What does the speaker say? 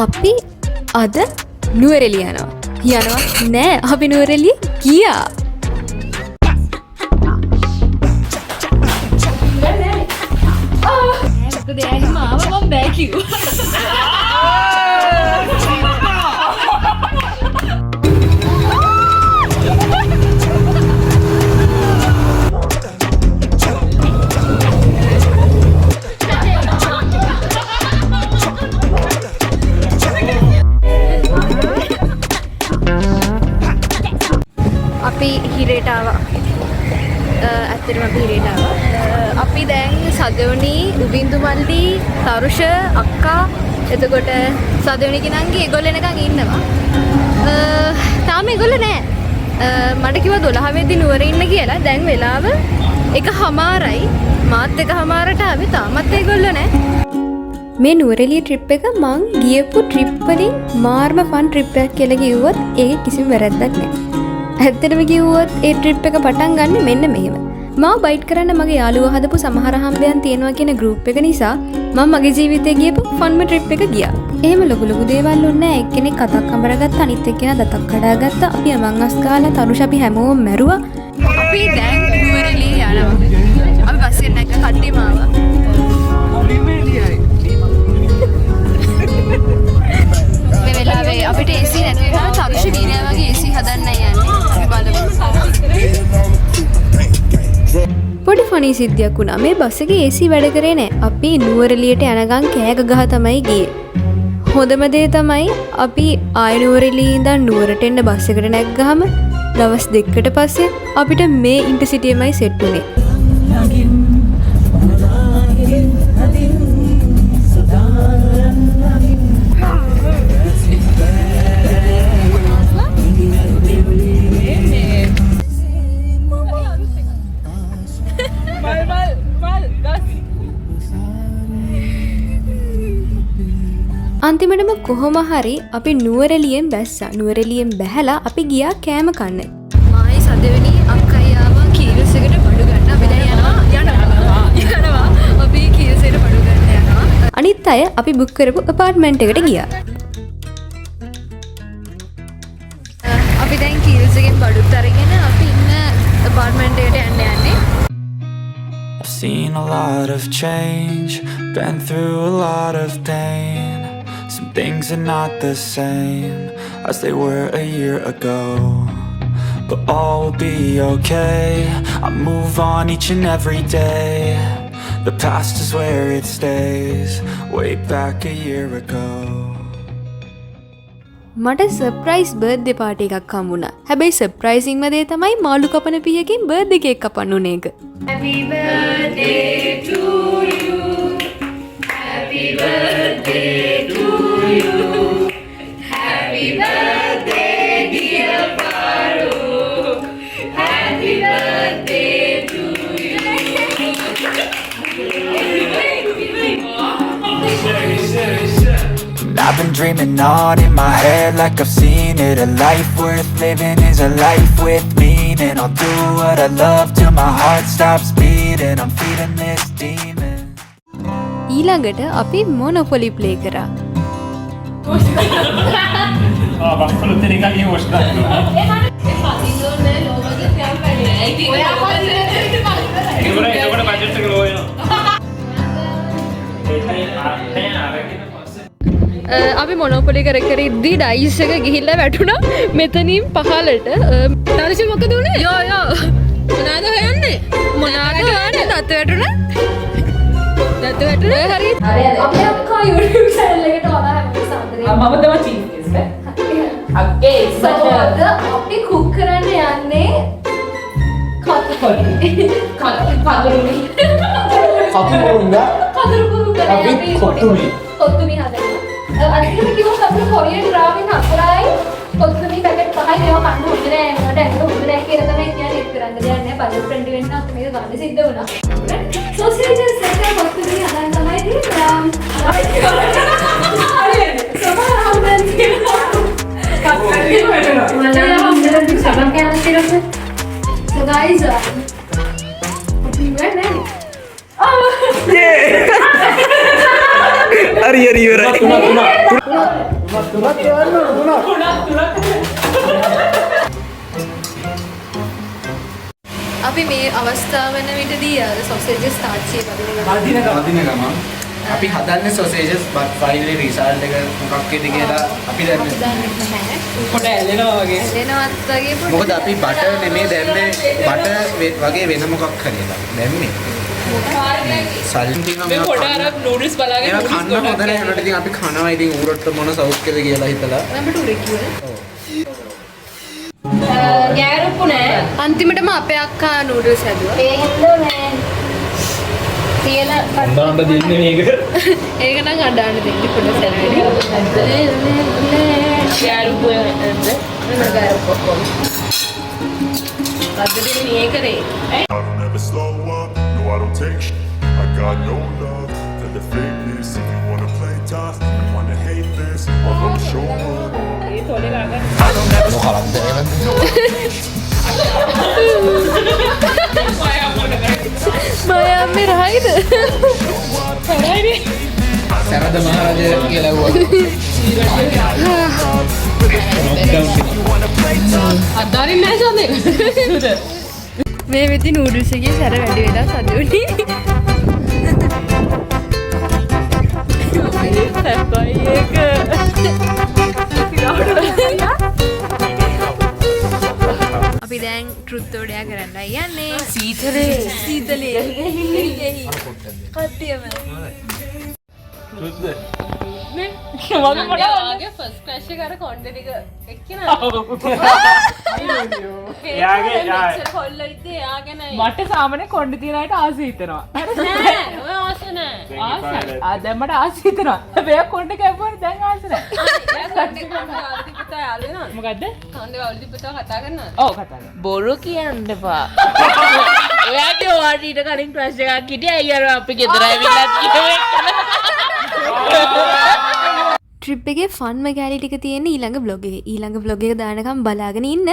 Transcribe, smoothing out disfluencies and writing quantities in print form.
අපි අද නුවර එළිය යනවා නෑ අපි නුවර එළිය ගියා. මොකද එහෙම ආව මම බෑ කිව්වා. අපි හිරේට ආවා. ඇත්තටම අපි හිරේට ආවා. අපි දැන් සදවණි, උබින්දු මල්ලි, තරුෂ අක්කා එතකොට සදවණි කෙනන්ගේ ඒගොල්ලෝ එනකන් ඉන්නවා. තාම ඒගොල්ලෝ නෑ. මට කිව්වා 12 වෙද්දි නුවර ඉන්න කියලා. දැන් වෙලාව 1:00යි. මාත් 1:00ට ආවේ. තාමත් ඒගොල්ලෝ නෑ. මේ නුවර එළිය ට්‍රිප් එක මං ගියපු ට්‍රිප් වලින් මාර්ම ෆන් ට්‍රිප් එකක් කියලා කිව්වොත් ඒකේ කිසිම වැරැද්දක් නෑ. ඇත්තටම කිව්වොත් ඒ ට්‍රිප් එක පටන් ගන්න මෙන්න මෙහෙම. මාව බයිට් කරන්න මගේ යාළුවා හදපු සමහර හම්බයන් තියෙනවා කියන ගෲප් එක නිසා මම මගේ ජීවිතේ ගියපු ෆන්ම ට්‍රිප් එක ගියා. එහෙම ලොකු ලොකු දේවල් වුණේ නැහැ. එක්කෙනෙක් කතක් අඹරගත්ත, අනිත් එක්කෙනා දතක් කඩාගත්තා. අපි අමං අස් කාලා තරුෂ අපි හැමෝම මැරුවා. අපි දැන් නුවර එළිය යනවා. අපි බස් එකෙන් නැග කට්ටියම ආවා. මේ වෙලාවේ අපිට AC නැති වෙනවා. තරුෂ වීරයා වගේ AC හදන්න යන්නේ. පොඩි ෆනි සිද්ධියක් වුණා. මේ බස් එකේ AC වැඩ කරේ නැහැ. අපි නුවර එළියට යනගම් කෑග ගහ තමයි ගියේ. හොඳම දේ තමයි අපි ආය නුවර එළියේ ඉඳන් නුවරට එන්න බස් එකට නැග්ගාම දවස් දෙකකට පස්සේ අපිට මේ ඉන්ටර්සිටියමයි සෙට් වුනේ. අන්තිමටම කොහොම හරි අපි නුවර එළියෙන් බැස්සා. නුවර එළියෙන් බැහැලා අපි ගියා කෑම කන්න. මායි සදෙවෙනි අක්කයි ආවා කීරස් එකට බඩු ගන්න. අපි දැන් යනවා. අපි කීරස් එකට බඩු ගන්න යනවා. අනිත් අය අපි බුක් කරපු අපාර්ට්මන්ට් එකට ගියා. අපි දැන් කීරස් එකෙන් බඩුත් අරගෙන අපි ඉන්න අපාර්ට්මන්ට් එකට යන්නේ. I've seen a lot of change, been through a lot of pain. Some things are not the same as they were a year ago, but all will be okay. I move on each and every day. The past is where it stays, way back a year ago. මට surprise birthday party එකක් හම්බුණා. හැබැයි සර්ප්‍රයිසින්ම දේ තමයි මාළු කපන පියකින් birthday cake කපන්න උන එක. Happy birthday to you. Happy birthday to you. Happy birthday dear Paro. Happy birthday to you. I've been dreaming on in my head like I've seen it. A life worth living is a life with meaning. I'll do what I love till my heart stops beating. I'm feeding this demon. ඊළඟට අපි මොනොපොලි play කරා. බක්කොලු තේරිකා ගියේ වස්නා. ඒකට budget එක ලෝ වෙනවා. අපි මොනොපොලි කර කර ඉද්දි ඩයිස් එක ගිහිල්ලා වැටුණා මෙතනින් පහළට. තරුෂි මොකද උනේ? යෝ මොනවාද හොයන්නේ? මොනවාද හොයන්නේ? දත වැටුණා. දත වැටුණා. හරි. අපි අක්කා YouTube channel එකට ඔයාලා හැමෝම සාදරයෙන්. මම තමයි චීෆ් ගෙස්ට් නේ. අක්කේ සෝද අපි කුක් කරන්න යන්නේ කතුපොලි. කතුරුමි. අපි කොත්තුමි හදන්න. අදිට කිව්වොත් අපිට කොරියන් ඩ්‍රාමින් හතරයි කොත්තුමි පැකට් පහයි මේවා කන්න හොඳ නෑ. මට ඇඟට හොඳ නෑ කියලා තමයි කියන්නේ. ඒක කරන්න දෙයක් නෑ. බජට් ෆ්‍රෙන්ඩ්ලි වෙන්න අපිට මේක ගන්න සිද්ධ වුණා. සෝසේජස් එක කොත්තුමි හදන්න තමයි තියෙන්නේ. සමහර හම්බෙන් තියෙනවා. කක්කල්ලි වෙනවා. මලයා හම්බෙන් සබන් කෑම තියෙනවා. So guys, අපි වෙන්නේ. හරි ඉවරයි. අපි මේ අවස්ථාව වෙන විටදී සොසේජස් තාච්චිය වදිනකම අපි හදන්නේ සොසේජස් බත් ෆයිනලි රිසල්ට් එක මොකක් වෙයිද කියලා අපි දන්නේ නැහැ. පොඩ ඇලෙනවා වගේ. එනවත් වගේ පොඩි. මොකද අපි බටර් නෙමෙයි දැම්මේ බටර් වගේ වෙන මොකක් හරි එකක් දැම්මේ සල්ලි තියෙනවා මේ පොඩ අර නූඩල්ස් බලාගෙන ඒක කන්න හොඳ නැහැ ඒකට ඉතින් අපි කනවා ඉතින් ඌරට මොන සෞඛ්‍යද කියලා හිතලා මම ටුරේ කිව්වා. ගෑරුප්පු නෑ. අන්තිමටම අපේ අක්කා නූඩල්ස් හැදුවා. ඒ හින්දා නෑ. තියලා අඬන්න දෙන්නේ මේක. ඒක නම් අඬන්න දෙන්නේ පොඩ සැලෙන්නේ. ගෑරුප්පු නේද? ගෑරුප්පු. අදදී මේ කරේ. I don't ever slow up, no I don't take sh**. I got no love for the fakeness. If you wanna play tough, you wanna hate this, I'll come show up. A තොලේ ගාගෙන. I don't ever slow up, no I don't take sh**. මයම්මේ රහයිද? හරිනේ. සරද මහරජා කියලා අදාරින් නැහැ සෝනේ. මේ වෙති noodles එකේ සැර වැඩි වෙලා සතුටුයි. සැපයි ඒක. අපි දැන් ට්‍රුත් ඕඩයා කරන්නයි යන්නේ. සීතලේ. කට්ටියම. නේ මම මට ආගේ ෆස්ට් ක්‍රෑෂ් එක අර කොණ්ඩේ ටික එක්කිනා. යාගේ කොල්ලෙක්ද යාගේ නෑ. මට සාමාන්‍ය කොණ්ඩේ තියන අයට ආස හිතෙනවා. නෑ ඔය ආස නෑ. ආසයි. දැන් මට ආස හිතෙනවා. හැබැයි කොණ්ඩේ කැපුවා දැන් ආස නෑ. එයා කොණ්ඩේ කාලේ පුතා යාළුවා නේද? මොකද්ද? කොණ්ඩේ වලදී පුතා කතා කරනවා. ඔව් කතා කරනවා. බොරු කියන්න එපා. ඔයාගේ ඔයාට ඊට කලින් ක්‍රෑෂ් එකක් හිටියා. අයියර අපි ගෙදර ඇවිල්ලා කිව්වේ. ට්‍රිප් එකේ ෆන්ම ගෑලි ටික තියෙන්නේ ඊළඟ බ්ලොග් එකේ. ඊළඟ බ්ලොග් එක දානකම් බලාගෙන ඉන්න.